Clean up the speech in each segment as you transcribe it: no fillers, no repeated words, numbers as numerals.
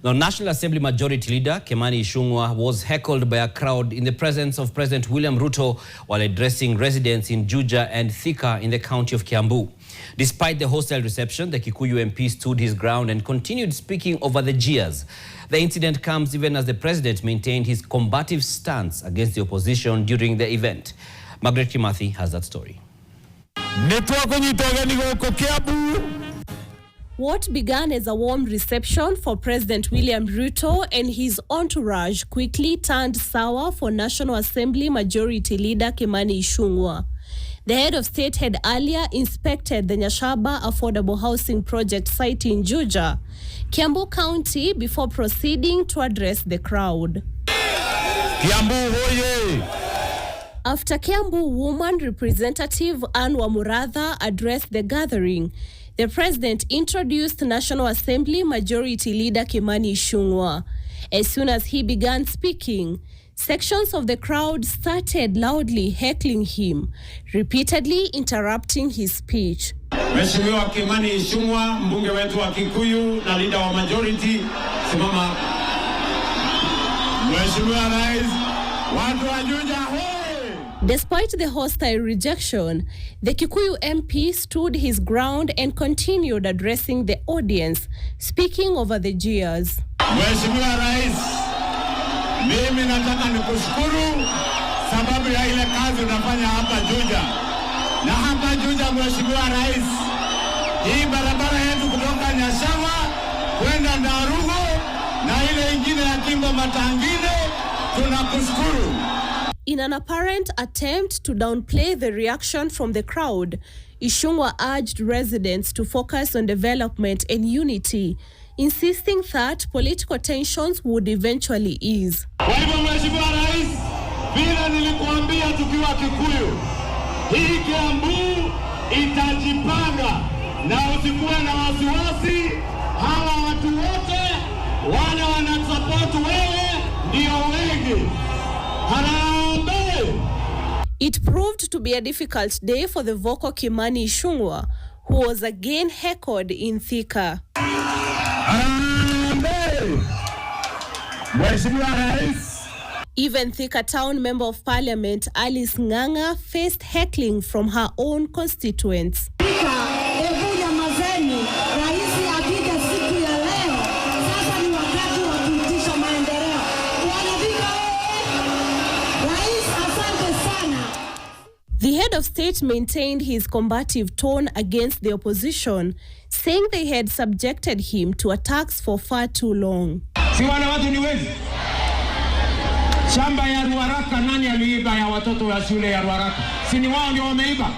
The National Assembly Majority Leader, Kimani Ichung'wah, was heckled by a crowd in the presence of President William Ruto while addressing residents in Juja and Thika in the county of Kiambu. Despite the hostile reception, the Kikuyu MP stood his ground and continued speaking over the jeers. The incident comes even as the president maintained his combative stance against the opposition during the event. Margaret Kimathi has that story. What began as a warm reception for President William Ruto and his entourage quickly turned sour for National Assembly Majority Leader Kimani Ichung'wah. The head of state had earlier inspected the Nyashaba affordable housing project site in Juja, Kiambu County, before proceeding to address the crowd. Kiambu hoye! After Kiambu woman representative Anne Wamuratha addressed the gathering, the president introduced National Assembly Majority Leader Kimani Ichung'wah. As soon as he began speaking, sections of the crowd started loudly heckling him, repeatedly interrupting his speech. Mheshimiwa Kimani Ichung'wah, mbunge wetu wa Kikuyu na leader wa majority, simama. Mheshimiwa Rais, watu wa Juja hoye! Despite the hostile rejection, the Kikuyu MP stood his ground and continued addressing the audience, speaking over the jeers. Mheshimiwa Rais, mimi nataka nikushukuru sababu ya ile kazi unafanya hapa Juja. Na hapa Juja, Mheshimiwa Rais, hii barabara yetu kutoka Nyashaba kwenda Ndarugo na ile ingine ya Kimbo Matangine, tunakushukuru. In an apparent attempt to downplay the reaction from the crowd, Ichung'wah urged residents to focus on development and unity, insisting that political tensions would eventually ease. Kwa hivyo Mheshimiwa Rais, bila nilikuambia tukiwa Kikuyu, hii Kiambu itajipanga na usikuwe na wasiwasi. Hawa watu wote wale wanasupport wewe ndio wengi. It proved to be a difficult day for the vocal Kimani Ichung'wah, who was again heckled in Thika. Even Thika Town Member of Parliament Alice Ng'ang'a faced heckling from her own constituents. The head of state maintained his combative tone against the opposition, saying they had subjected him to attacks for far too long. Si wale watu ni wezi. Shamba ya Ruaraka nani aliiba ya watoto wa shule ya Ruaraka? Si ni wao ndio wameiba?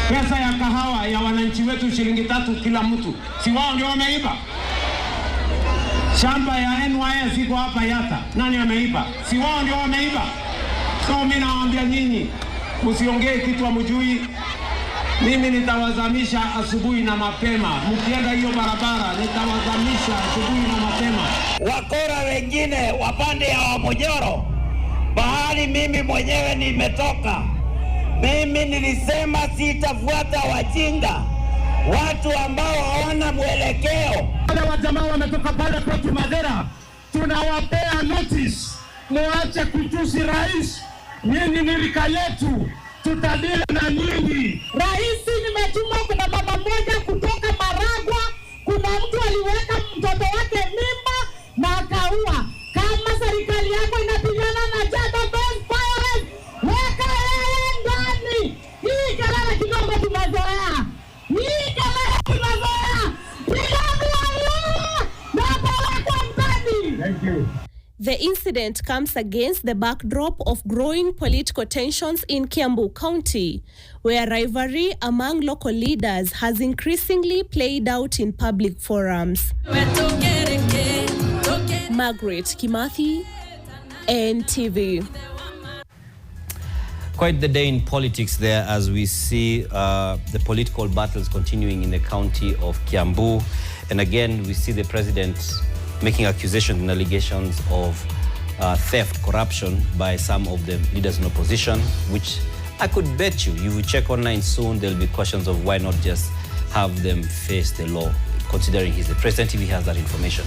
Pesa ya kahawa ya wananchi wetu shilingi 3 kila mtu. Si wao ndio wameiba? Shamba ya NYS iko hapa Yata. Nani ameiba? Si wao ndio wameiba? So mimi nawaambia nyinyi, usiongee kitu hamjui. Mimi nitawazamisha asubuhi na mapema. Mkienda hiyo barabara nitawazamisha asubuhi na mapema. Wakora wengine wapande ya Wamojoro, bahali mimi mwenyewe nimetoka. Mimi nilisema sitafuata wajinga, watu ambao hawana mwelekeo. Wale wajamaa wametoka pale kwetu Madera, tunawapea notice. Muache kutusi rais. Nyinyi ni rika yetu, tutadili na nyinyi. Rais, nimetuma kuna baba mmoja kutoka Maragwa, kuna mtu aliweka mtoto wake mimba na akaua. Kama serikali yako inapigana na gender-based violence, weka yeye ndani. Hii kelele kidogo tunazoea. Hii kelele tunazoea. Thank you. The incident comes against the backdrop of growing political tensions in Kiambu County, where rivalry among local leaders has increasingly played out in public forums. Margaret Kimathi, NTV. Quite the day in politics there as we see the political battles continuing in the county of Kiambu. And again, we see the president making accusations and allegations of theft, corruption by some of the leaders in opposition, which I could bet you will check online soon, there'll be questions of why not just have them face the law, considering he's the president if he has that information.